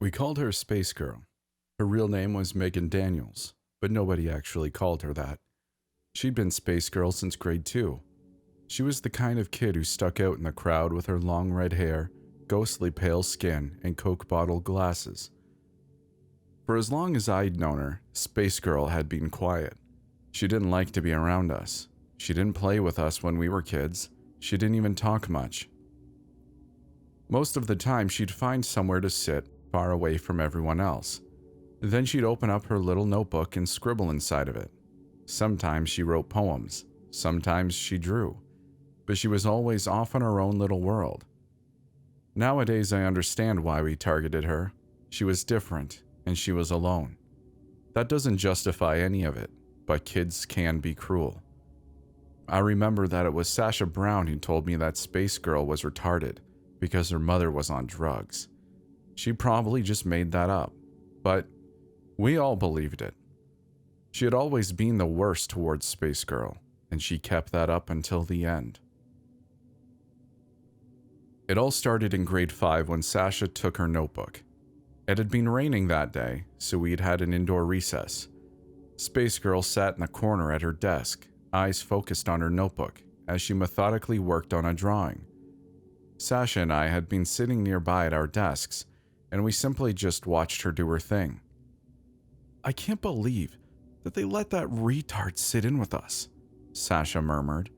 We called her Space Girl. Her real name was Megan Daniels, but nobody actually called her that. She'd been Space Girl since grade 2. She was the kind of kid who stuck out in the crowd with her long red hair, ghostly pale skin, and Coke bottle glasses. For as long as I'd known her, Space Girl had been quiet. She didn't like to be around us. She didn't play with us when we were kids. She didn't even talk much. Most of the time, she'd find somewhere to sit, far away from everyone else. Then she'd open up her little notebook and scribble inside of it. Sometimes she wrote poems. Sometimes she drew. But she was always off in her own little world. Nowadays, I understand why we targeted her. She was different, and she was alone. That doesn't justify any of it, but kids can be cruel. I remember that it was Sasha Brown who told me that Space Girl was retarded because her mother was on drugs. She probably just made that up, but we all believed it. She had always been the worst towards Space Girl, and she kept that up until the end. It all started in grade 5 when Sasha took her notebook. It had been raining that day, so we'd had an indoor recess. Space Girl sat in the corner at her desk, eyes focused on her notebook, as she methodically worked on a drawing. Sasha and I had been sitting nearby at our desks, and we simply just watched her do her thing. "I can't believe that they let that retard sit in with us," Sasha murmured.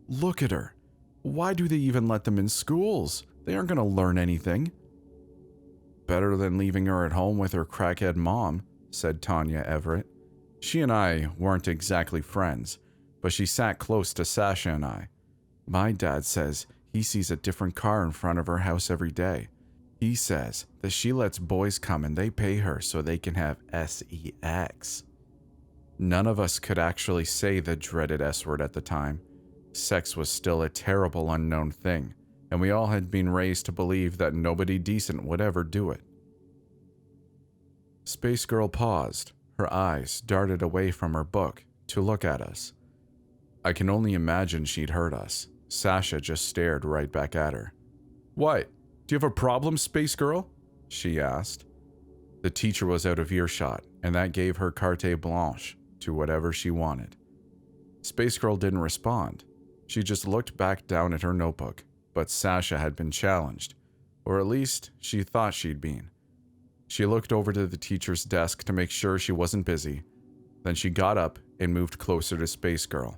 "Look at her. Why do they even let them in schools? They aren't going to learn anything." "Better than leaving her at home with her crackhead mom," said Tanya Everett. She and I weren't exactly friends, but she sat close to Sasha and I. "My dad says he sees a different car in front of her house every day. He says that she lets boys come and they pay her so they can have sex." None of us could actually say the dreaded S word at the time. Sex was still a terrible unknown thing, and we all had been raised to believe that nobody decent would ever do it. Space Girl paused. Her eyes darted away from her book to look at us. I can only imagine she'd heard us. Sasha just stared right back at her. "What? Do you have a problem, Space Girl?" she asked. The teacher was out of earshot, and that gave her carte blanche to whatever she wanted. Space Girl didn't respond. She just looked back down at her notebook, but Sasha had been challenged, or at least she thought she'd been. She looked over to the teacher's desk to make sure she wasn't busy. Then she got up and moved closer to Space Girl.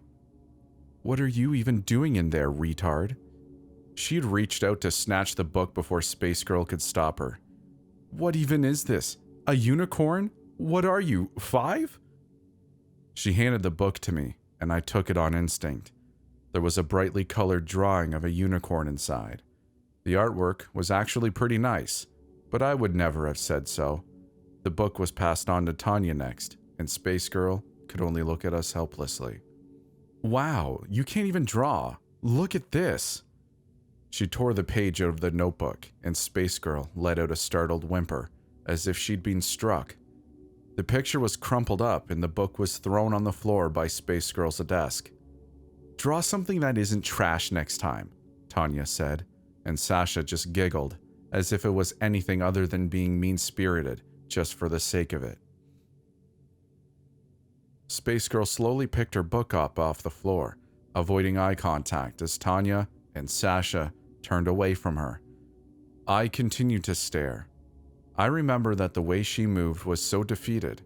"What are you even doing in there, retard?" She'd reached out to snatch the book before Space Girl could stop her. "What even is this? A unicorn? What are you, 5? She handed the book to me, and I took it on instinct. There was a brightly colored drawing of a unicorn inside. The artwork was actually pretty nice, but I would never have said so. The book was passed on to Tanya next, and Space Girl could only look at us helplessly. "Wow, you can't even draw. Look at this." She tore the page out of the notebook, and Space Girl let out a startled whimper, as if she'd been struck. The picture was crumpled up, and the book was thrown on the floor by Space Girl's desk. "Draw something that isn't trash next time," Tanya said, and Sasha just giggled, as if it was anything other than being mean-spirited, just for the sake of it. Space Girl slowly picked her book up off the floor, avoiding eye contact as Tanya and Sasha turned away from her. I continued to stare. I remember that the way she moved was so defeated,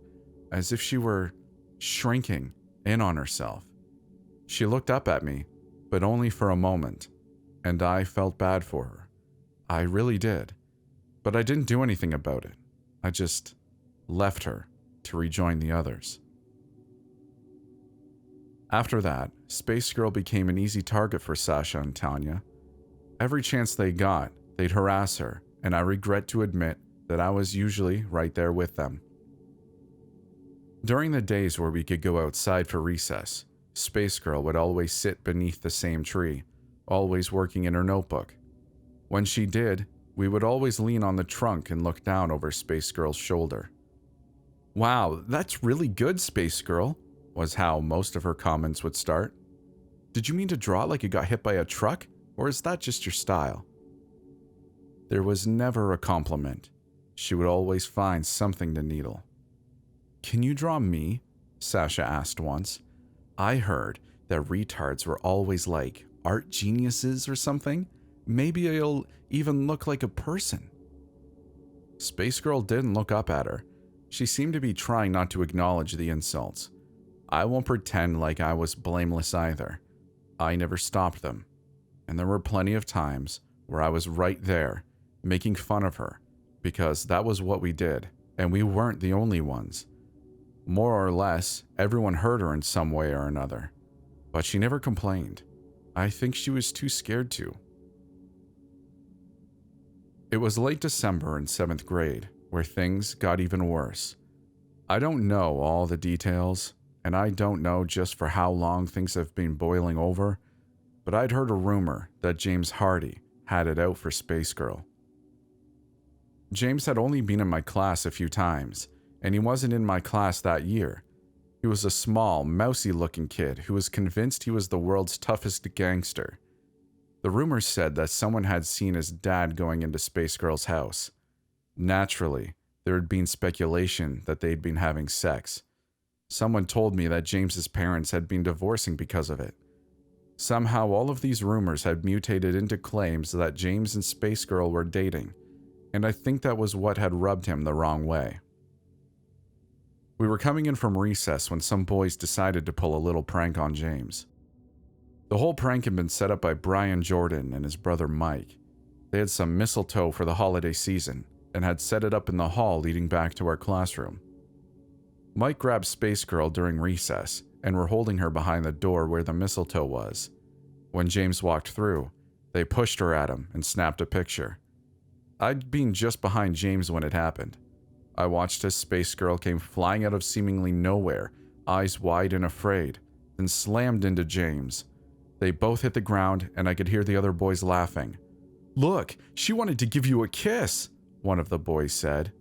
as if she were shrinking in on herself. She looked up at me, but only for a moment, and I felt bad for her. I really did, but I didn't do anything about it. I just left her to rejoin the others. After that, Space Girl became an easy target for Sasha and Tanya. Every chance they got, they'd harass her, and I regret to admit that I was usually right there with them. During the days where we could go outside for recess, Space Girl would always sit beneath the same tree, always working in her notebook. When she did, we would always lean on the trunk and look down over Space Girl's shoulder. "Wow, that's really good, Space Girl," was how most of her comments would start. "Did you mean to draw like you got hit by a truck, or is that just your style?" There was never a compliment. She would always find something to needle. "Can you draw me?" Sasha asked once. "I heard that retards were always like art geniuses or something. Maybe I'll even look like a person." Spacegirl didn't look up at her. She seemed to be trying not to acknowledge the insults. I won't pretend like I was blameless either. I never stopped them. And there were plenty of times where I was right there, making fun of her, because that was what we did, and we weren't the only ones. More or less, everyone hurt her in some way or another. But she never complained. I think she was too scared to. It was late December in 7th grade, where things got even worse. I don't know all the details, and I don't know just for how long things have been boiling over, but I'd heard a rumor that James Hardy had it out for Spacegirl. James had only been in my class a few times, and he wasn't in my class that year. He was a small, mousy-looking kid who was convinced he was the world's toughest gangster. The rumors said that someone had seen his dad going into Spacegirl's house. Naturally, there had been speculation that they'd been having sex. Someone told me that James's parents had been divorcing because of it. Somehow all of these rumors had mutated into claims that James and Spacegirl were dating, and I think that was what had rubbed him the wrong way. We were coming in from recess when some boys decided to pull a little prank on James. The whole prank had been set up by Brian Jordan and his brother Mike. They had some mistletoe for the holiday season and had set it up in the hall leading back to our classroom. Mike grabbed Spacegirl during recess and were holding her behind the door where the mistletoe was. When James walked through, they pushed her at him and snapped a picture. I'd been just behind James when it happened. I watched as Spacegirl came flying out of seemingly nowhere, eyes wide and afraid, then slammed into James. They both hit the ground, and I could hear the other boys laughing. "Look, she wanted to give you a kiss," one of the boys said.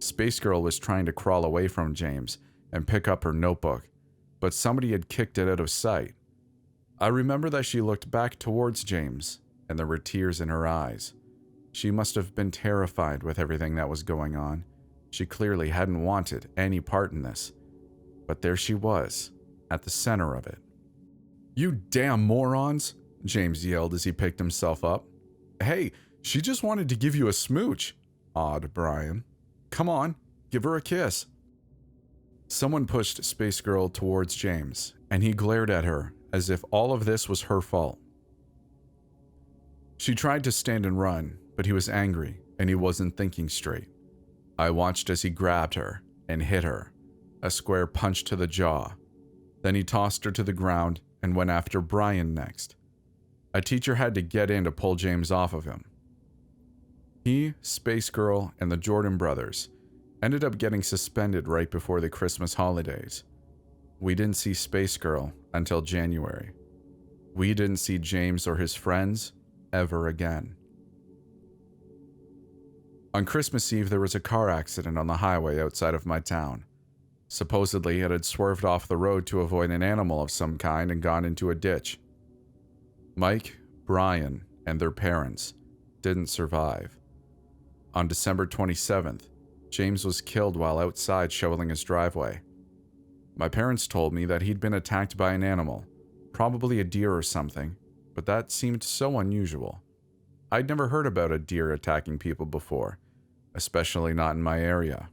Spacegirl was trying to crawl away from James and pick up her notebook, but somebody had kicked it out of sight. I remember that she looked back towards James, and there were tears in her eyes. She must have been terrified with everything that was going on. She clearly hadn't wanted any part in this. But there she was, at the center of it. "You damn morons," James yelled as he picked himself up. "Hey, she just wanted to give you a smooch," awed Brian. "Come on, give her a kiss." Someone pushed Spacegirl towards James, and he glared at her as if all of this was her fault. She tried to stand and run, but he was angry, and he wasn't thinking straight. I watched as he grabbed her and hit her, a square punch to the jaw. Then he tossed her to the ground and went after Brian next. A teacher had to get in to pull James off of him. He, Spacegirl, and the Jordan brothers ended up getting suspended right before the Christmas holidays. We didn't see Spacegirl until January. We didn't see James or his friends ever again. On Christmas Eve, there was a car accident on the highway outside of my town. Supposedly, it had swerved off the road to avoid an animal of some kind and gone into a ditch. Mike, Brian, and their parents didn't survive. On December 27th, James was killed while outside shoveling his driveway. My parents told me that he'd been attacked by an animal, probably a deer or something, but that seemed so unusual. I'd never heard about a deer attacking people before, especially not in my area.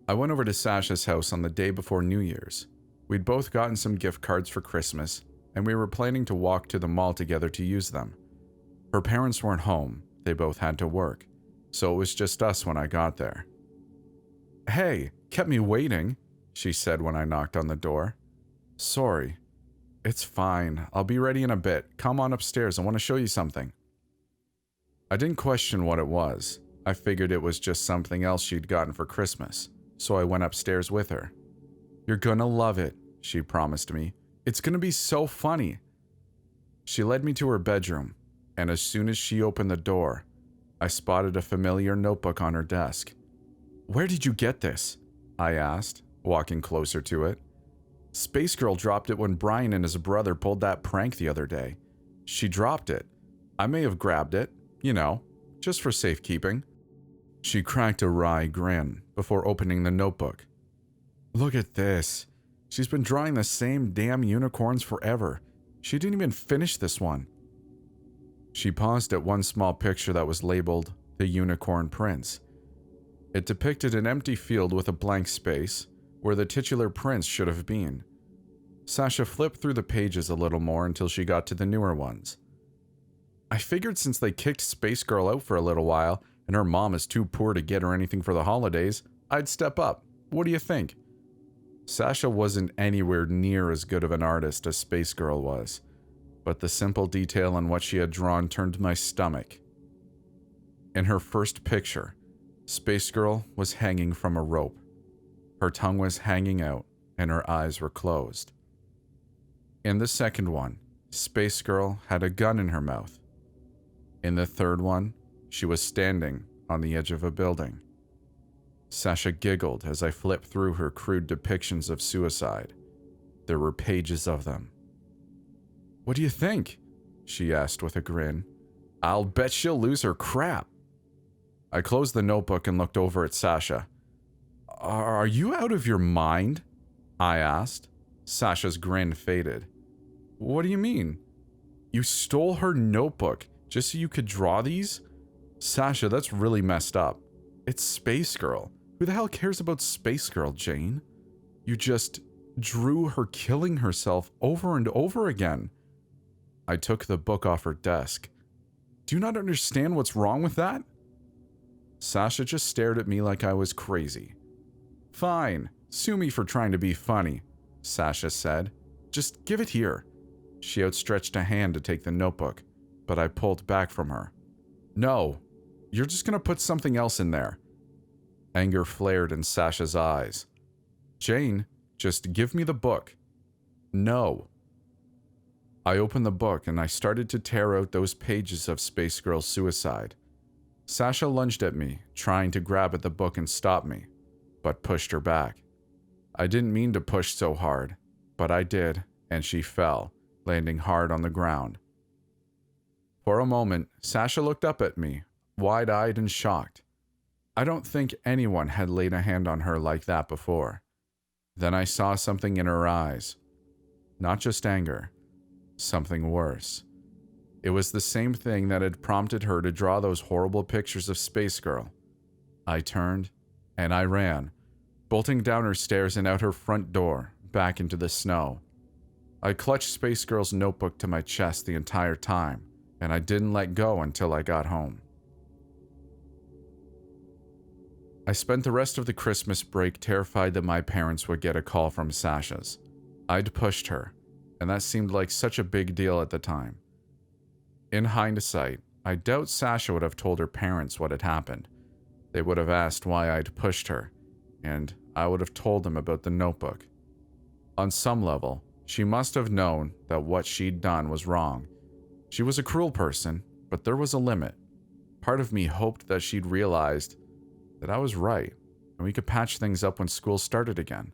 I went over to Sasha's house on the day before New Year's. We'd both gotten some gift cards for Christmas, and we were planning to walk to the mall together to use them. Her parents weren't home, they both had to work, so it was just us when I got there. "Hey, kept me waiting," she said when I knocked on the door. "Sorry." "It's fine, I'll be ready in a bit. Come on upstairs, I want to show you something." I didn't question what it was. I figured it was just something else she'd gotten for Christmas, so I went upstairs with her. "You're gonna love it," she promised me. "It's gonna be so funny." She led me to her bedroom, and as soon as she opened the door, I spotted a familiar notebook on her desk. "Where did you get this?" I asked, walking closer to it. "Spacegirl dropped it when Brian and his brother pulled that prank the other day. She dropped it. I may have grabbed it, just for safekeeping. She cracked a wry grin before opening the notebook. Look at this. She's been drawing the same damn unicorns forever. She didn't even finish this one. She paused at one small picture that was labeled The Unicorn Prince. It depicted an empty field with a blank space where the titular prince should have been. Sasha flipped through the pages a little more until she got to the newer ones. I figured since they kicked Spacegirl out for a little while and her mom is too poor to get her anything for the holidays, I'd step up. What do you think? Sasha wasn't anywhere near as good of an artist as Spacegirl was, but the simple detail in what she had drawn turned my stomach. In her first picture, Spacegirl was hanging from a rope. Her tongue was hanging out and her eyes were closed. In the second one, Spacegirl had a gun in her mouth. In the third one, she was standing on the edge of a building. Sasha giggled as I flipped through her crude depictions of suicide. There were pages of them. What do you think? She asked with a grin. I'll bet she'll lose her crap. I closed the notebook and looked over at Sasha. Are you out of your mind? I asked. Sasha's grin faded. What do you mean? You stole her notebook just so you could draw these? Sasha, that's really messed up. It's Spacegirl. Who the hell cares about Spacegirl, Jane? You just drew her killing herself over and over again. I took the book off her desk. Do you not understand what's wrong with that? Sasha just stared at me like I was crazy. Fine, sue me for trying to be funny, Sasha said. Just give it here. She outstretched a hand to take the notebook, but I pulled back from her. No, you're just gonna put something else in there. Anger flared in Sasha's eyes. Jane, just give me the book. No. I opened the book and I started to tear out those pages of Spacegirl's suicide. Sasha lunged at me, trying to grab at the book and stop me, but pushed her back. I didn't mean to push so hard, but I did, and she fell, landing hard on the ground. For a moment, Sasha looked up at me, wide-eyed and shocked. I don't think anyone had laid a hand on her like that before. Then I saw something in her eyes. Not just anger. Something worse. It was the same thing that had prompted her to draw those horrible pictures of Spacegirl. I turned, and I ran, bolting down her stairs and out her front door, back into the snow. I clutched Spacegirl's notebook to my chest the entire time, and I didn't let go until I got home. I spent the rest of the Christmas break terrified that my parents would get a call from Sasha's. I'd pushed her, and that seemed like such a big deal at the time. In hindsight, I doubt Sasha would have told her parents what had happened. They would have asked why I'd pushed her, and I would have told them about the notebook. On some level, she must have known that what she'd done was wrong. She was a cruel person, but there was a limit. Part of me hoped that she'd realized that I was right, and we could patch things up when school started again.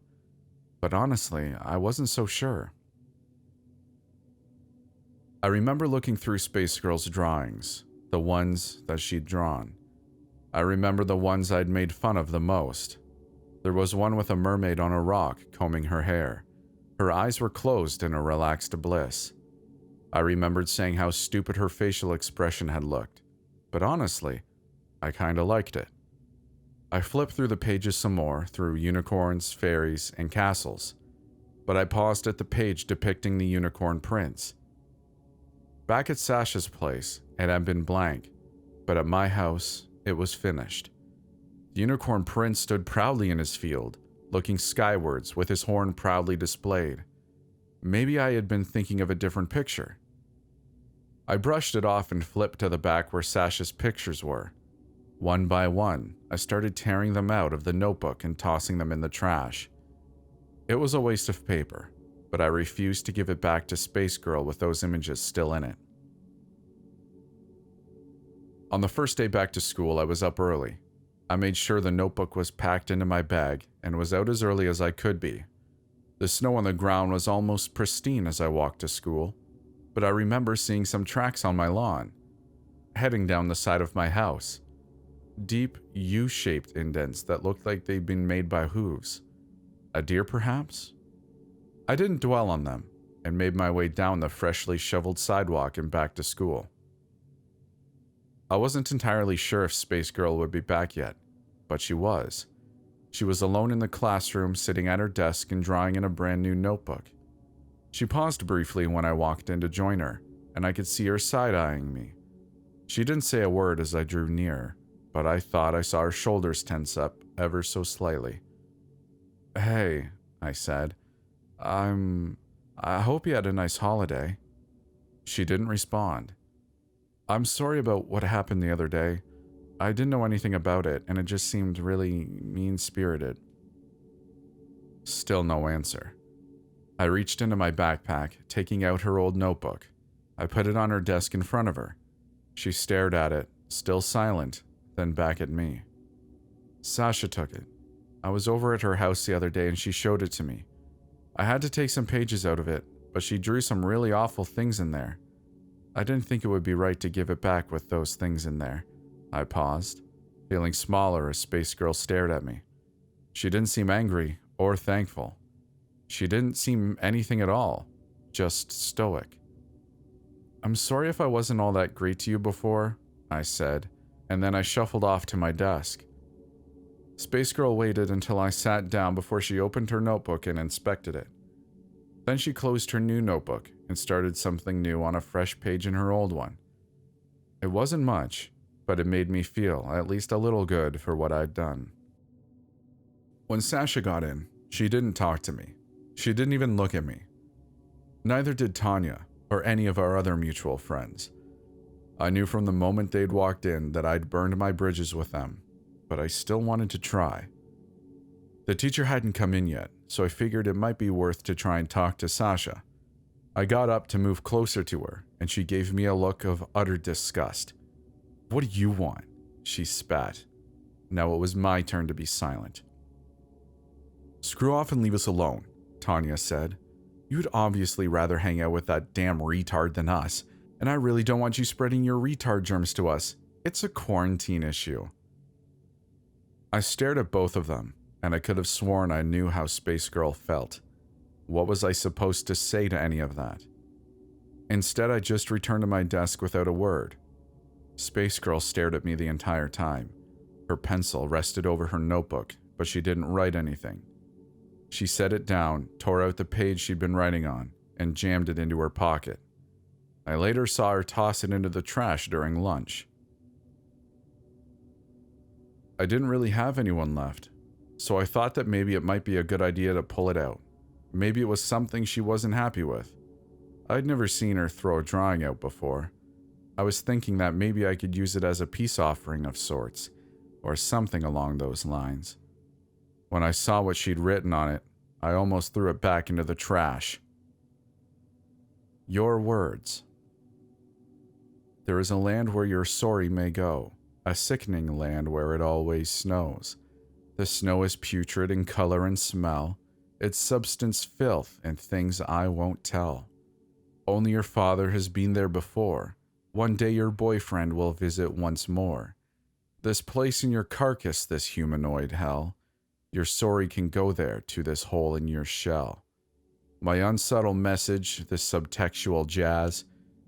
But honestly, I wasn't so sure. I remember looking through Spacegirl's drawings, the ones that she'd drawn. I remember the ones I'd made fun of the most. There was one with a mermaid on a rock combing her hair. Her eyes were closed in a relaxed bliss. I remembered saying how stupid her facial expression had looked, but honestly, I kinda liked it. I flipped through the pages some more, through unicorns, fairies, and castles, but I paused at the page depicting the unicorn prince. Back at Sasha's place, it had been blank, but at my house, it was finished. The unicorn prince stood proudly in his field, looking skywards with his horn proudly displayed. Maybe I had been thinking of a different picture. I brushed it off and flipped to the back where Sasha's pictures were. One by one, I started tearing them out of the notebook and tossing them in the trash. It was a waste of paper, but I refused to give it back to Spacegirl with those images still in it. On the first day back to school, I was up early. I made sure the notebook was packed into my bag and was out as early as I could be. The snow on the ground was almost pristine as I walked to school, but I remember seeing some tracks on my lawn. heading down the side of my house. Deep U-shaped indents that looked like they'd been made by hooves. A deer, perhaps? I didn't dwell on them, and made my way down the freshly shoveled sidewalk and back to school. I wasn't entirely sure if Spacegirl would be back yet, but she was. She was alone in the classroom, sitting at her desk and drawing in a brand new notebook. She paused briefly when I walked in to join her, and I could see her side-eyeing me. She didn't say a word as I drew near, but I thought I saw her shoulders tense up ever so slightly. "Hey," I said. I hope you had a nice holiday." She didn't respond. "I'm sorry about what happened the other day. I didn't know anything about it, and it just seemed really mean-spirited." Still no answer. I reached into my backpack, taking out her old notebook. I put it on her desk in front of her. She stared at it, still silent, then back at me. Sasha took it. I was over at her house the other day and she showed it to me. I had to take some pages out of it, but she drew some really awful things in there. I didn't think it would be right to give it back with those things in there. I paused, feeling smaller as Spacegirl stared at me. She didn't seem angry or thankful. She didn't seem anything at all, just stoic. "I'm sorry if I wasn't all that great to you before," I said, and then I shuffled off to my desk. Spacegirl waited until I sat down before she opened her notebook and inspected it. Then she closed her new notebook and started something new on a fresh page in her old one. It wasn't much, but it made me feel at least a little good for what I'd done. When Sasha got in, she didn't talk to me. She didn't even look at me. Neither did Tanya or any of our other mutual friends. I knew from the moment they'd walked in that I'd burned my bridges with them, but I still wanted to try. The teacher hadn't come in yet, so I figured it might be worth to try and talk to Sasha. I got up to move closer to her, and she gave me a look of utter disgust. "What do you want?" she spat. Now it was my turn to be silent. "Screw off and leave us alone," Tanya said. "You'd obviously rather hang out with that damn retard than us, and I really don't want you spreading your retard germs to us. It's a quarantine issue." I stared at both of them, and I could have sworn I knew how Spacegirl felt. What was I supposed to say to any of that? Instead, I just returned to my desk without a word. Spacegirl stared at me the entire time. Her pencil rested over her notebook, but she didn't write anything. She set it down, tore out the page she'd been writing on, and jammed it into her pocket. I later saw her toss it into the trash during lunch. I didn't really have anyone left, so I thought that maybe it might be a good idea to pull it out. Maybe it was something she wasn't happy with. I'd never seen her throw a drawing out before. I was thinking that maybe I could use it as a peace offering of sorts, or something along those lines. When I saw what she'd written on it, I almost threw it back into the trash. Your words. There is a land where your sorry may go, a sickening land where it always snows. The snow is putrid in color and smell, its substance filth and things I won't tell. Only your father has been there before. One day your boyfriend will visit once more. This place in your carcass, this humanoid hell. Your sorry can go there to this hole in your shell. My unsubtle message, this subtextual jazz,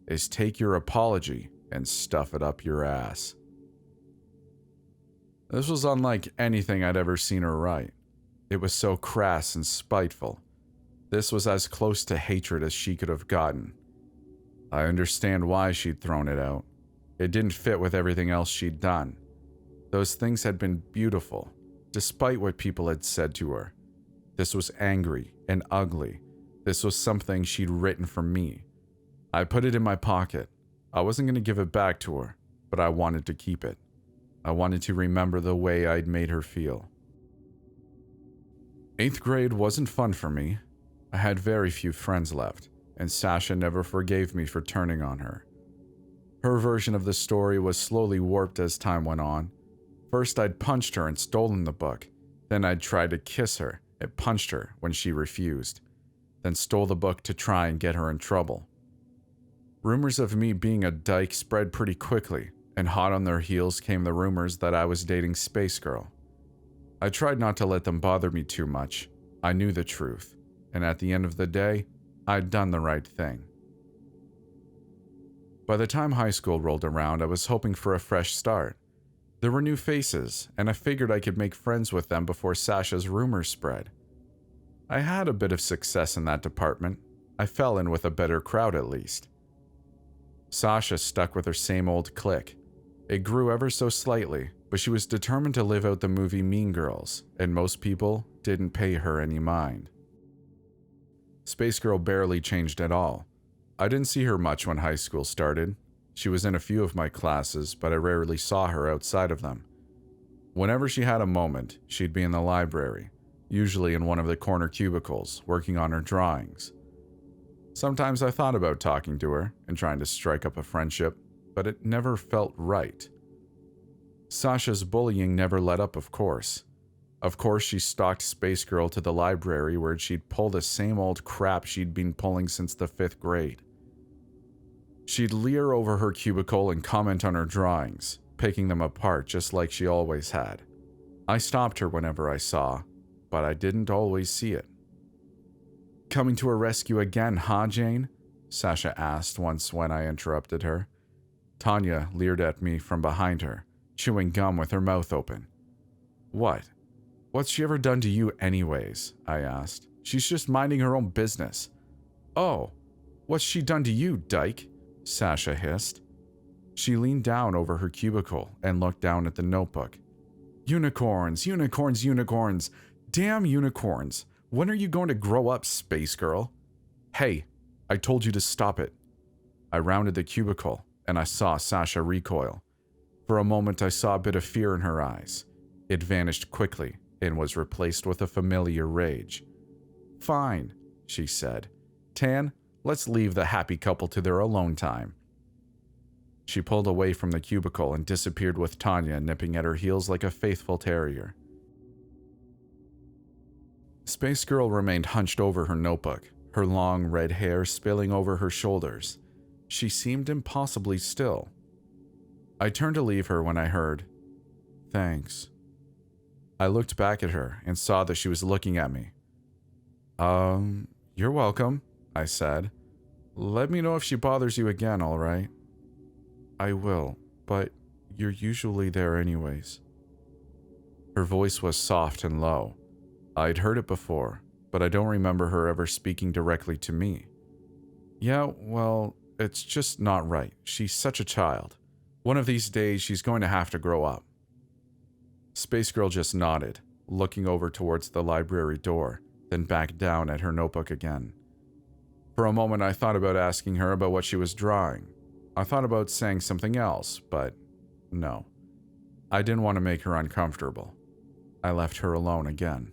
is take your apology and stuff it up your ass. This was unlike anything I'd ever seen her write. It was so crass and spiteful. This was as close to hatred as she could have gotten. I understand why she'd thrown it out. It didn't fit with everything else she'd done. Those things had been beautiful, despite what people had said to her. This was angry and ugly. This was something she'd written for me. I put it in my pocket. I wasn't going to give it back to her, but I wanted to keep it. I wanted to remember the way I'd made her feel. 8th grade wasn't fun for me. I had very few friends left, and Sasha never forgave me for turning on her. Her version of the story was slowly warped as time went on. First, I'd punched her and stolen the book. Then I'd tried to kiss her and punched her when she refused. Then stole the book to try and get her in trouble. Rumors of me being a dyke spread pretty quickly, and hot on their heels came the rumors that I was dating Spacegirl. I tried not to let them bother me too much. I knew the truth, and at the end of the day, I'd done the right thing. By the time high school rolled around, I was hoping for a fresh start. There were new faces, and I figured I could make friends with them before Sasha's rumors spread. I had a bit of success in that department. I fell in with a better crowd at least. Sasha stuck with her same old clique. It grew ever so slightly, but she was determined to live out the movie Mean Girls, and most people didn't pay her any mind. Spacegirl barely changed at all. I didn't see her much when high school started. She was in a few of my classes, but I rarely saw her outside of them. Whenever she had a moment, she'd be in the library, usually in one of the corner cubicles, working on her drawings. Sometimes I thought about talking to her and trying to strike up a friendship, but it never felt right. Sasha's bullying never let up, of course. Of course, she stalked Spacegirl to the library where she'd pull the same old crap she'd been pulling since the 5th grade. She'd leer over her cubicle and comment on her drawings, picking them apart just like she always had. I stopped her whenever I saw, but I didn't always see it. "Coming to her rescue again, huh, Jane?" Sasha asked once when I interrupted her. Tanya leered at me from behind her, chewing gum with her mouth open. "What? What's she ever done to you anyways?" I asked. "She's just minding her own business." "Oh, what's she done to you, dyke?" Sasha hissed. She leaned down over her cubicle and looked down at the notebook. "Unicorns, unicorns, unicorns. Damn unicorns. When are you going to grow up, Spacegirl?" "Hey, I told you to stop it." I rounded the cubicle, and I saw Sasha recoil. For a moment, I saw a bit of fear in her eyes. It vanished quickly and was replaced with a familiar rage. "Fine," she said. "Tan, let's leave the happy couple to their alone time." She pulled away from the cubicle and disappeared with Tanya nipping at her heels like a faithful terrier. Spacegirl remained hunched over her notebook, her long red hair spilling over her shoulders. She seemed impossibly still. I turned to leave her when I heard, "Thanks." I looked back at her and saw that she was looking at me. You're welcome," I said. "Let me know if she bothers you again, all right?" "I will, but you're usually there anyways." Her voice was soft and low. I'd heard it before, but I don't remember her ever speaking directly to me. "Yeah, well, it's just not right. She's such a child. One of these days, she's going to have to grow up." Spacegirl just nodded, looking over towards the library door, then back down at her notebook again. For a moment, I thought about asking her about what she was drawing. I thought about saying something else, but no. I didn't want to make her uncomfortable. I left her alone again.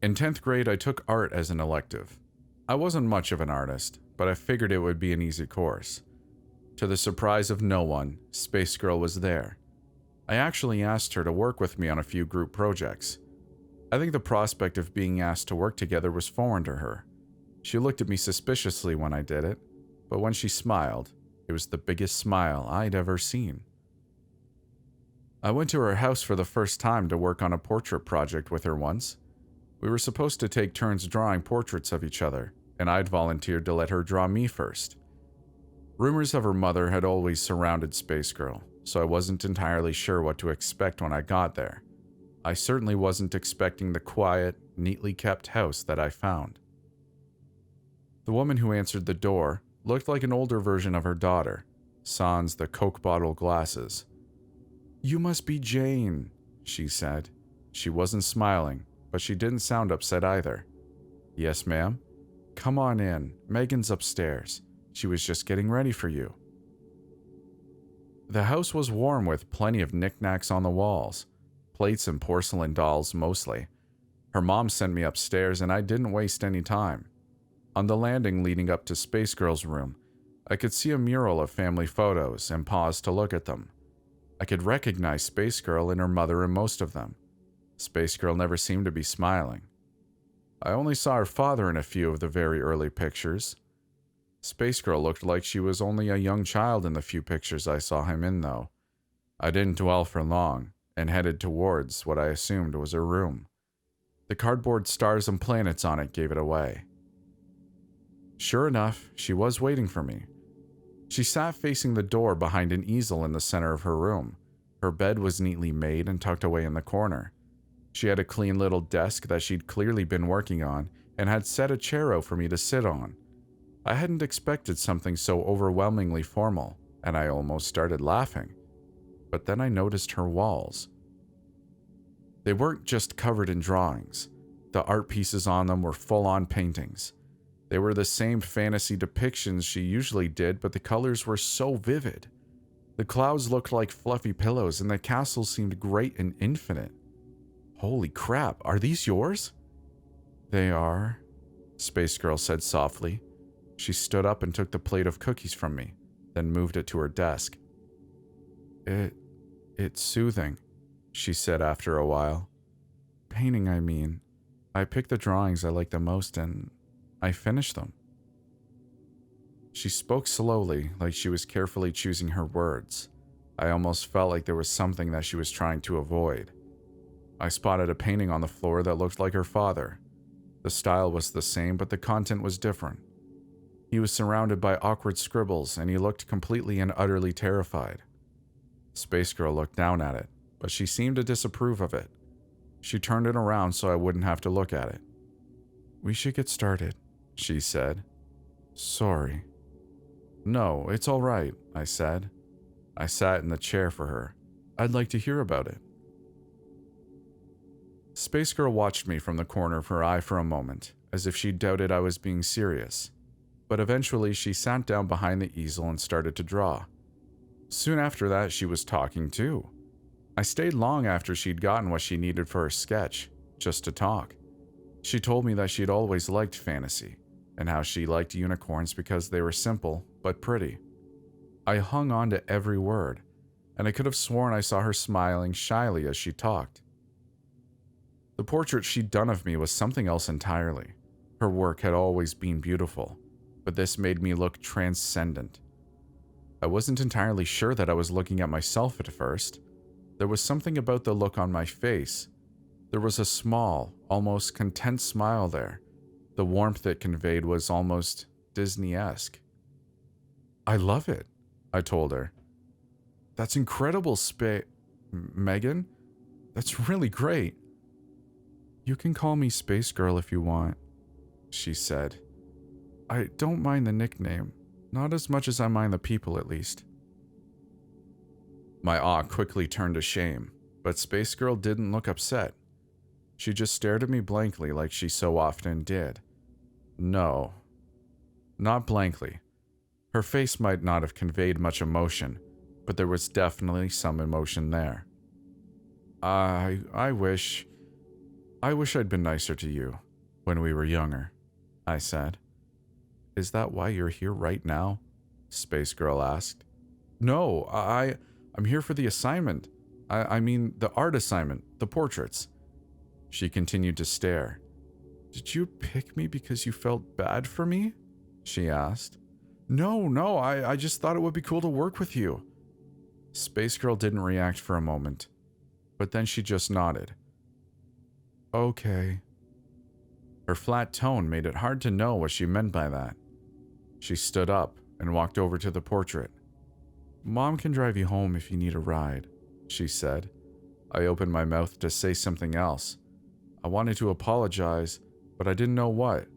In 10th grade, I took art as an elective. I wasn't much of an artist, but I figured it would be an easy course. To the surprise of no one, Spacegirl was there. I actually asked her to work with me on a few group projects. I think the prospect of being asked to work together was foreign to her. She looked at me suspiciously when I did it, but when she smiled, it was the biggest smile I'd ever seen. I went to her house for the first time to work on a portrait project with her once. We were supposed to take turns drawing portraits of each other, and I'd volunteered to let her draw me first. Rumors of her mother had always surrounded Spacegirl, so I wasn't entirely sure what to expect when I got there. I certainly wasn't expecting the quiet, neatly kept house that I found. The woman who answered the door looked like an older version of her daughter, sans the Coke bottle glasses. "You must be Jane," she said. She wasn't smiling, but she didn't sound upset either. "Yes, ma'am. Come on in. Megan's upstairs. She was just getting ready for you." The house was warm with plenty of knickknacks on the walls, plates and porcelain dolls mostly. Her mom sent me upstairs and I didn't waste any time. On the landing leading up to Spacegirl's room, I could see a mural of family photos and paused to look at them. I could recognize Spacegirl and her mother in most of them. Spacegirl never seemed to be smiling. I only saw her father in a few of the very early pictures. Spacegirl looked like she was only a young child in the few pictures I saw him in, though. I didn't dwell for long, and headed towards what I assumed was her room. The cardboard stars and planets on it gave it away. Sure enough, she was waiting for me. She sat facing the door behind an easel in the center of her room. Her bed was neatly made and tucked away in the corner. She had a clean little desk that she'd clearly been working on and had set a chair out for me to sit on. I hadn't expected something so overwhelmingly formal, and I almost started laughing. But then I noticed her walls. They weren't just covered in drawings. The art pieces on them were full-on paintings. They were the same fantasy depictions she usually did, but the colors were so vivid. The clouds looked like fluffy pillows, and the castle seemed great and infinite. Holy crap, are these yours? They are, Spacegirl said softly. She stood up and took the plate of cookies from me, then moved it to her desk. It's soothing, she said after a while. Painting, I mean. I picked the drawings I like the most and I finished them. She spoke slowly, like she was carefully choosing her words. I almost felt like there was something that she was trying to avoid. I spotted a painting on the floor that looked like her father. The style was the same, but the content was different. He was surrounded by awkward scribbles, and he looked completely and utterly terrified. Spacegirl looked down at it, but she seemed to disapprove of it. She turned it around so I wouldn't have to look at it. We should get started, she said. Sorry. No, it's all right, I said. I sat in the chair for her. I'd like to hear about it. Spacegirl watched me from the corner of her eye for a moment, as if she doubted I was being serious. But eventually she sat down behind the easel and started to draw. Soon after that, she was talking too. I stayed long after she'd gotten what she needed for her sketch, just to talk. She told me that she'd always liked fantasy, and how she liked unicorns because they were simple but pretty. I hung on to every word, and I could have sworn I saw her smiling shyly as she talked. The portrait she'd done of me was something else entirely. Her work had always been beautiful, but this made me look transcendent. I wasn't entirely sure that I was looking at myself at first. There was something about the look on my face. There was a small, almost content smile there. The warmth it conveyed was almost Disney-esque. I love it, I told her. That's incredible, Megan. That's really great. You can call me Spacegirl if you want, she said. I don't mind the nickname. Not as much as I mind the people, at least. My awe quickly turned to shame, but Spacegirl didn't look upset. She just stared at me blankly like she so often did. No, not blankly. Her face might not have conveyed much emotion, but there was definitely some emotion there. I wish I'd been nicer to you when we were younger, I said. Is that why you're here right now? Spacegirl asked. No, I'm here for the assignment. I mean the art assignment, the portraits. She continued to stare. Did you pick me because you felt bad for me? She asked. No, I just thought it would be cool to work with you. Spacegirl didn't react for a moment, but then she just nodded. Okay. Her flat tone made it hard to know what she meant by that. She stood up and walked over to the portrait. Mom can drive you home if you need a ride, she said. I opened my mouth to say something else. I wanted to apologize, but I didn't know what.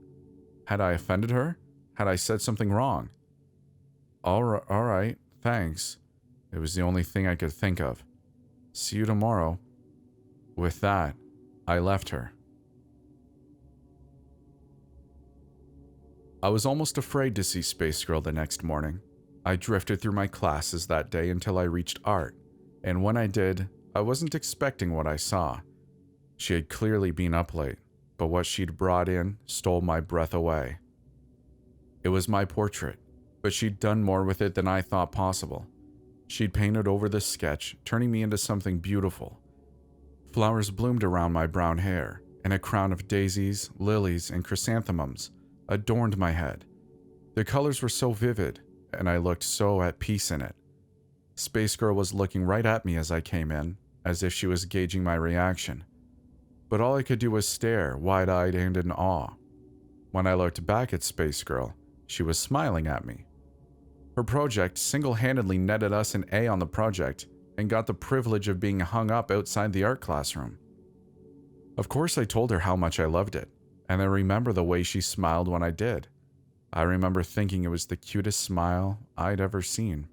Had I offended her? Had I said something wrong? All right, thanks. It was the only thing I could think of. See you tomorrow. With that, I left her. I was almost afraid to see Spacegirl the next morning. I drifted through my classes that day until I reached art, and when I did, I wasn't expecting what I saw. She had clearly been up late, but what she'd brought in stole my breath away. It was my portrait, but she'd done more with it than I thought possible. She'd painted over the sketch, turning me into something beautiful. Flowers bloomed around my brown hair, and a crown of daisies, lilies, and chrysanthemums adorned my head. The colors were so vivid, and I looked so at peace in it. Spacegirl was looking right at me as I came in, as if she was gauging my reaction. But all I could do was stare, wide-eyed and in awe. When I looked back at Spacegirl, she was smiling at me. Her project single-handedly netted us an A on the project and got the privilege of being hung up outside the art classroom. Of course, I told her how much I loved it, and I remember the way she smiled when I did. I remember thinking it was the cutest smile I'd ever seen.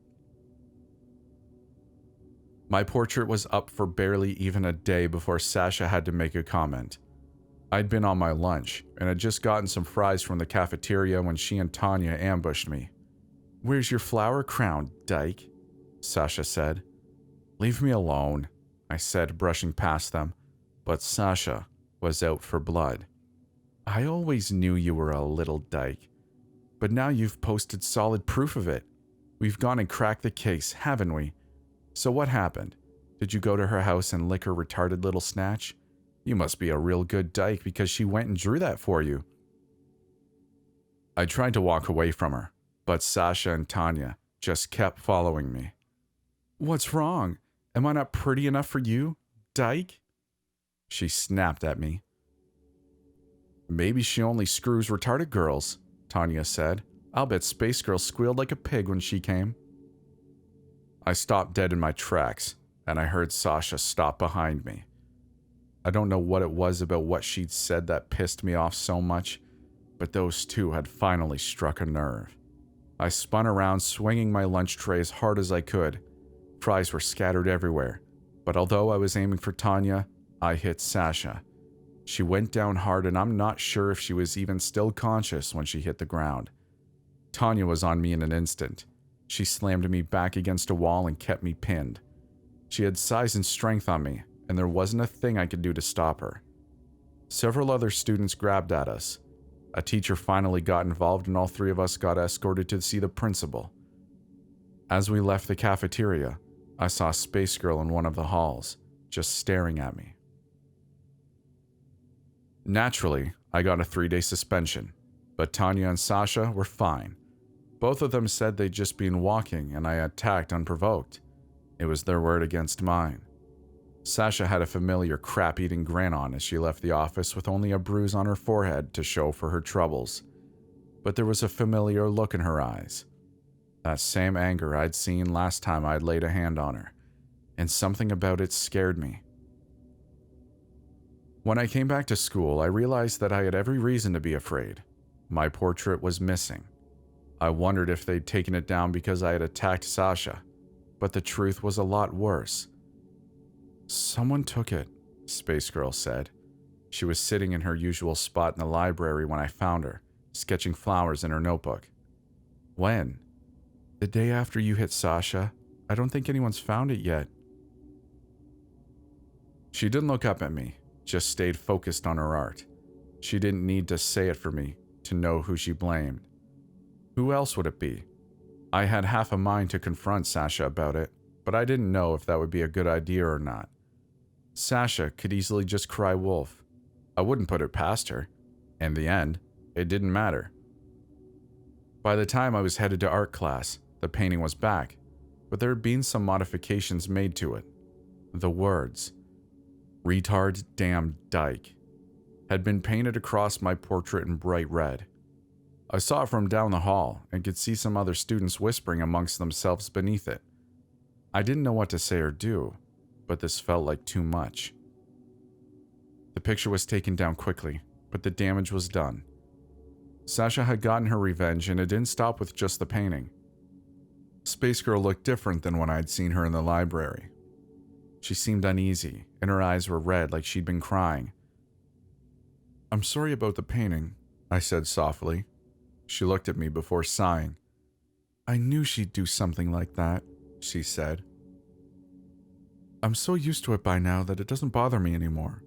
My portrait was up for barely even a day before Sasha had to make a comment. I'd been on my lunch, and had just gotten some fries from the cafeteria when she and Tanya ambushed me. "Where's your flower crown, dyke?" Sasha said. "Leave me alone," I said, brushing past them, but Sasha was out for blood. "I always knew you were a little dyke, but now you've posted solid proof of it. We've gone and cracked the case, haven't we? So what happened? Did you go to her house and lick her retarded little snatch? You must be a real good dyke because she went and drew that for you." I tried to walk away from her, but Sasha and Tanya just kept following me. "What's wrong? Am I not pretty enough for you, dyke?" She snapped at me. "Maybe she only screws retarded girls," Tanya said. "I'll bet Spacegirl squealed like a pig when she came." I stopped dead in my tracks, and I heard Sasha stop behind me. I don't know what it was about what she'd said that pissed me off so much, but those two had finally struck a nerve. I spun around, swinging my lunch tray as hard as I could. Fries were scattered everywhere, but although I was aiming for Tanya, I hit Sasha. She went down hard, and I'm not sure if she was even still conscious when she hit the ground. Tanya was on me in an instant. She slammed me back against a wall and kept me pinned. She had size and strength on me, and there wasn't a thing I could do to stop her. Several other students grabbed at us. A teacher finally got involved, and all three of us got escorted to see the principal. As we left the cafeteria, I saw Spacegirl in one of the halls, just staring at me. Naturally, I got a 3-day suspension, but Tanya and Sasha were fine. Both of them said they'd just been walking and I attacked unprovoked. It was their word against mine. Sasha had a familiar crap-eating grin on as she left the office with only a bruise on her forehead to show for her troubles. But there was a familiar look in her eyes. That same anger I'd seen last time I'd laid a hand on her, and something about it scared me. When I came back to school, I realized that I had every reason to be afraid. My portrait was missing. I wondered if they'd taken it down because I had attacked Sasha, but the truth was a lot worse. "Someone took it," Spacegirl said. She was sitting in her usual spot in the library when I found her, sketching flowers in her notebook. "When?" "The day after you hit Sasha. I don't think anyone's found it yet." She didn't look up at me, just stayed focused on her art. She didn't need to say it for me to know who she blamed. Who else would it be? I had half a mind to confront Sasha about it, but I didn't know if that would be a good idea or not. Sasha could easily just cry wolf. I wouldn't put it past her. In the end, it didn't matter. By the time I was headed to art class, the painting was back, but there had been some modifications made to it. The words, "Retard damn dyke," had been painted across my portrait in bright red. I saw it from down the hall and could see some other students whispering amongst themselves beneath it. I didn't know what to say or do, but this felt like too much. The picture was taken down quickly, but the damage was done. Sasha had gotten her revenge, and it didn't stop with just the painting. Spacegirl looked different than when I'd seen her in the library. She seemed uneasy, and her eyes were red like she'd been crying. "I'm sorry about the painting," I said softly. She looked at me before sighing. "I knew she'd do something like that," she said. "I'm so used to it by now that it doesn't bother me anymore.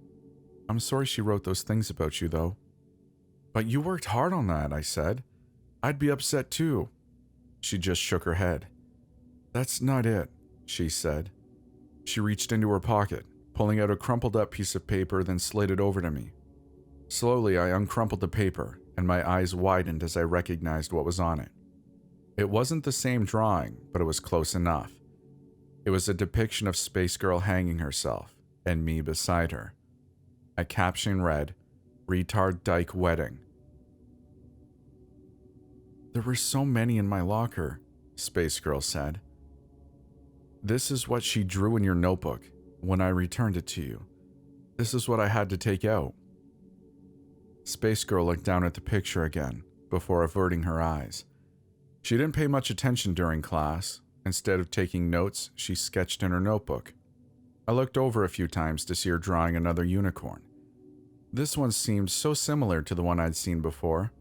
I'm sorry she wrote those things about you, though." "But you worked hard on that," I said. "I'd be upset too." She just shook her head. "That's not it," she said. She reached into her pocket, pulling out a crumpled up piece of paper, then slid it over to me. Slowly, I uncrumpled the paper and my eyes widened as I recognized what was on it. It wasn't the same drawing, but it was close enough. It was a depiction of Spacegirl hanging herself, and me beside her. A caption read, "Retard Dyke Wedding." "There were so many in my locker," Spacegirl said. "This is what she drew in your notebook when I returned it to you. This is what I had to take out." Spacegirl looked down at the picture again, before averting her eyes. She didn't pay much attention during class. Instead of taking notes, she sketched in her notebook. I looked over a few times to see her drawing another unicorn. This one seemed so similar to the one I'd seen before.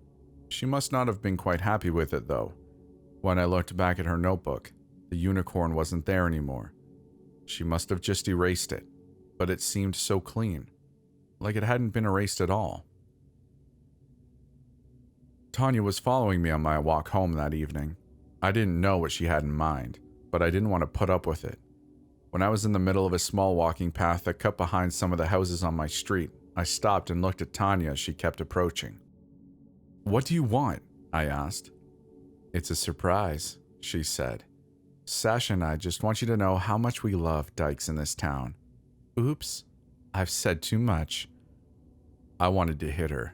She must not have been quite happy with it, though. When I looked back at her notebook, the unicorn wasn't there anymore. She must have just erased it, but it seemed so clean, like it hadn't been erased at all. Tanya was following me on my walk home that evening. I didn't know what she had in mind, but I didn't want to put up with it. When I was in the middle of a small walking path that cut behind some of the houses on my street, I stopped and looked at Tanya as she kept approaching. "What do you want?" I asked. "It's a surprise," she said. "Sasha and I just want you to know how much we love dykes in this town." Oops, I've said too much. I wanted to hit her.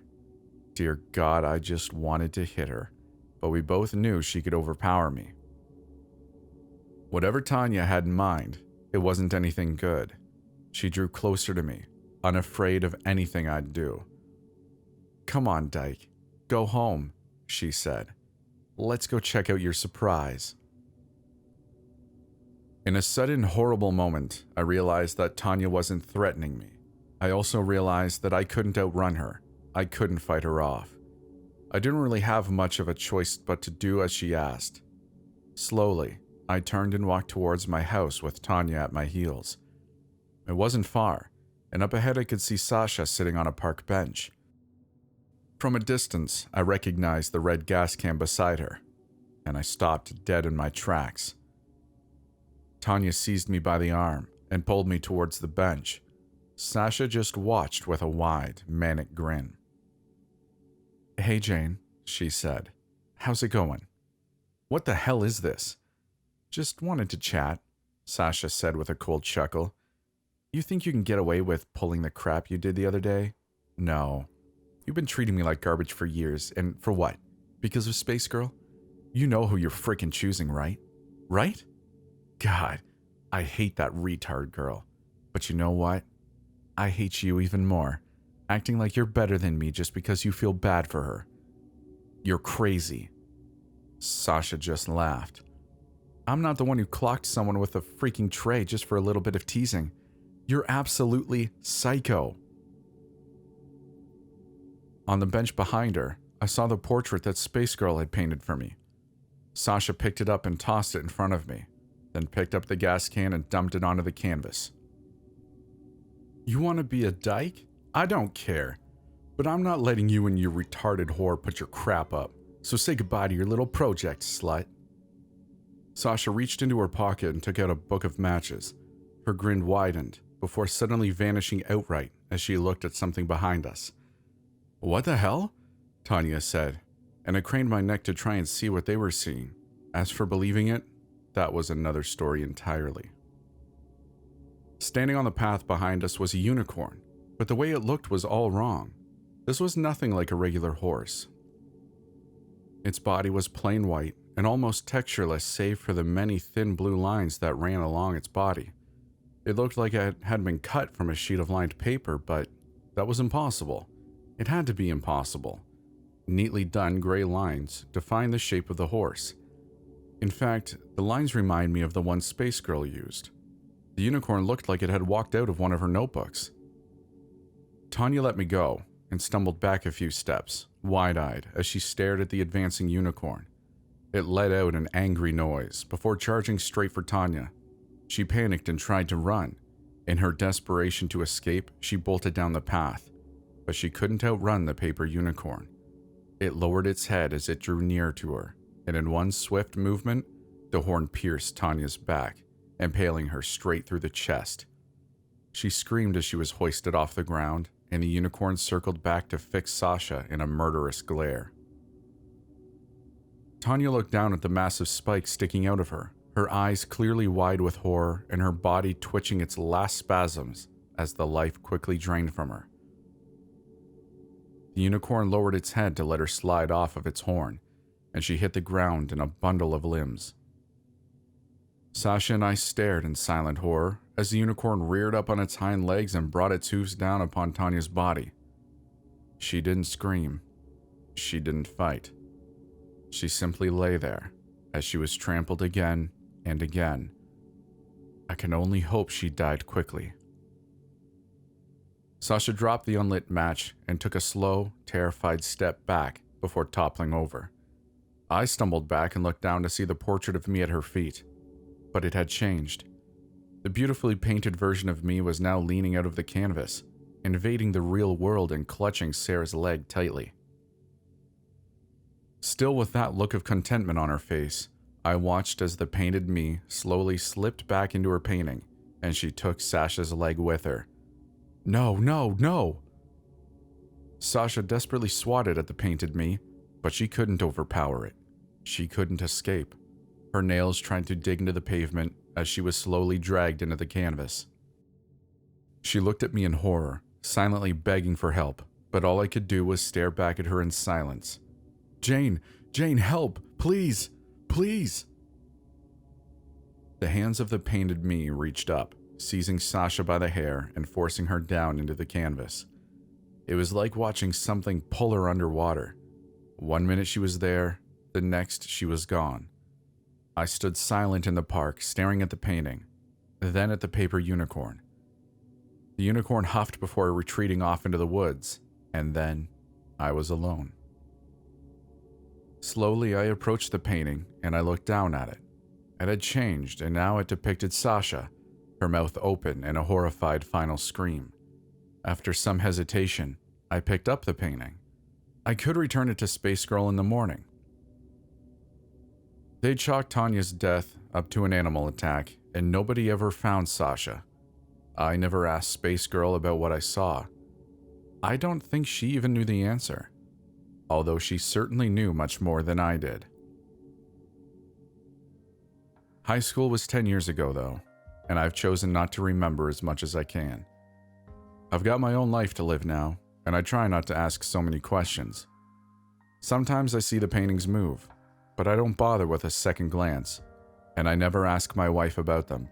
Dear God, I just wanted to hit her, but we both knew she could overpower me. Whatever Tanya had in mind, it wasn't anything good. She drew closer to me, unafraid of anything I'd do. "Come on, Dyke. Go home," she said. "Let's go check out your surprise." In a sudden, horrible moment, I realized that Tanya wasn't threatening me. I also realized that I couldn't outrun her. I couldn't fight her off. I didn't really have much of a choice but to do as she asked. Slowly, I turned and walked towards my house with Tanya at my heels. It wasn't far, and up ahead I could see Sasha sitting on a park bench. From a distance, I recognized the red gas can beside her, and I stopped dead in my tracks. Tanya seized me by the arm and pulled me towards the bench. Sasha just watched with a wide, manic grin. "Hey Jane," she said. "How's it going?" "What the hell is this?" "Just wanted to chat," Sasha said with a cold chuckle. "You think you can get away with pulling the crap you did the other day? No. You've been treating me like garbage for years, and for what? Because of Spacegirl? You know who you're frickin' choosing, right? Right? God, I hate that retard girl. But you know what? I hate you even more, acting like you're better than me just because you feel bad for her. You're crazy." Sasha just laughed. "I'm not the one who clocked someone with a freaking tray just for a little bit of teasing. You're absolutely psycho." On the bench behind her, I saw the portrait that Spacegirl had painted for me. Sasha picked it up and tossed it in front of me, then picked up the gas can and dumped it onto the canvas. "You want to be a dyke? I don't care. But I'm not letting you and your retarded whore put your crap up, so say goodbye to your little project, slut." Sasha reached into her pocket and took out a book of matches. Her grin widened, before suddenly vanishing outright as she looked at something behind us. "What the hell?" Tanya said, and I craned my neck to try and see what they were seeing. As for believing it, that was another story entirely. Standing on the path behind us was a unicorn, but the way it looked was all wrong. This was nothing like a regular horse. Its body was plain white and almost textureless save for the many thin blue lines that ran along its body. It looked like it had been cut from a sheet of lined paper, but that was impossible. It had to be impossible. Neatly done gray lines defined the shape of the horse. In fact, the lines remind me of the one Spacegirl used. The unicorn looked like it had walked out of one of her notebooks. Tanya let me go and stumbled back a few steps, wide-eyed, as she stared at the advancing unicorn. It let out an angry noise before charging straight for Tanya. She panicked and tried to run. In her desperation to escape, she bolted down the path, but she couldn't outrun the paper unicorn. It lowered its head as it drew near to her, and in one swift movement, the horn pierced Tanya's back, impaling her straight through the chest. She screamed as she was hoisted off the ground and the unicorn circled back to fix Sasha in a murderous glare. Tanya looked down at the massive spike sticking out of her, her eyes clearly wide with horror and her body twitching its last spasms as the life quickly drained from her. The unicorn lowered its head to let her slide off of its horn, and she hit the ground in a bundle of limbs. Sasha and I stared in silent horror as the unicorn reared up on its hind legs and brought its hooves down upon Tanya's body. She didn't scream. She didn't fight. She simply lay there as she was trampled again and again. I can only hope she died quickly. Sasha dropped the unlit match and took a slow, terrified step back before toppling over. I stumbled back and looked down to see the portrait of me at her feet. But it had changed. The beautifully painted version of me was now leaning out of the canvas, invading the real world and clutching Sarah's leg tightly. Still with that look of contentment on her face, I watched as the painted me slowly slipped back into her painting, and she took Sasha's leg with her. No, no, no! Sasha desperately swatted at the painted me, but she couldn't overpower it. She couldn't escape. Her nails tried to dig into the pavement as she was slowly dragged into the canvas. She looked at me in horror, silently begging for help, but all I could do was stare back at her in silence. Jane, help, please, please! The hands of the painted me reached up, seizing Sasha by the hair and forcing her down into the canvas. It was like watching something pull her underwater. 1 minute she was there, the next she was gone. I stood silent in the park, staring at the painting, then at the paper unicorn. The unicorn huffed before retreating off into the woods, and then I was alone. Slowly, I approached the painting, and I looked down at it. It had changed, and now it depicted Sasha, her mouth open in a horrified final scream. After some hesitation, I picked up the painting. I could return it to Spacegirl in the morning. They chalked Tanya's death up to an animal attack, and nobody ever found Sasha. I never asked Spacegirl about what I saw. I don't think she even knew the answer, although she certainly knew much more than I did. High school was 10 years ago, though, and I've chosen not to remember as much as I can. I've got my own life to live now, and I try not to ask so many questions. Sometimes I see the paintings move, but I don't bother with a second glance, and I never ask my wife about them.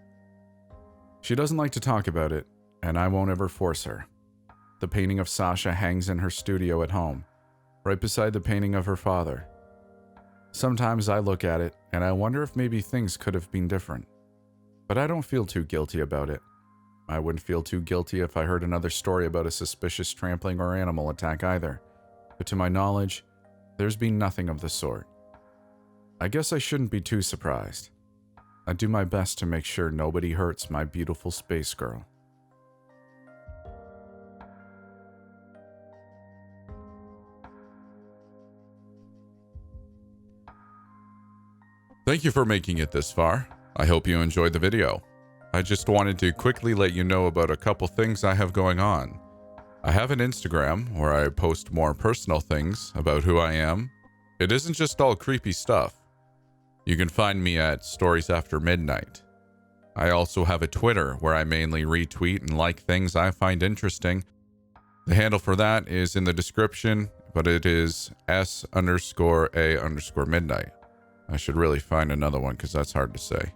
She doesn't like to talk about it, and I won't ever force her. The painting of Sasha hangs in her studio at home, right beside the painting of her father. Sometimes I look at it, and I wonder if maybe things could have been different. But I don't feel too guilty about it. I wouldn't feel too guilty if I heard another story about a suspicious trampling or animal attack either. But to my knowledge, there's been nothing of the sort. I guess I shouldn't be too surprised. I do my best to make sure nobody hurts my beautiful space girl. Thank you for making it this far. I hope you enjoyed the video. I just wanted to quickly let you know about a couple things I have going on. I have an Instagram where I post more personal things about who I am. It isn't just all creepy stuff. You can find me at Stories After Midnight. I also have a Twitter where I mainly retweet and like things I find interesting. The handle for that is in the description, but it is S_A_midnight. I should really find another one because that's hard to say.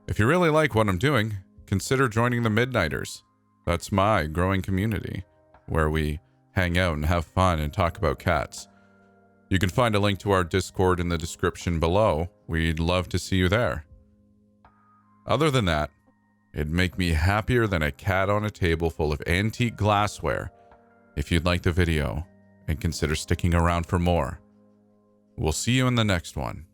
If you really like what I'm doing, consider joining the Midnighters. That's my growing community where we hang out and have fun and talk about cats. You can find a link to our Discord in the description below. We'd love to see you there. Other than that, it'd make me happier than a cat on a table full of antique glassware if you'd like the video and consider sticking around for more. We'll see you in the next one.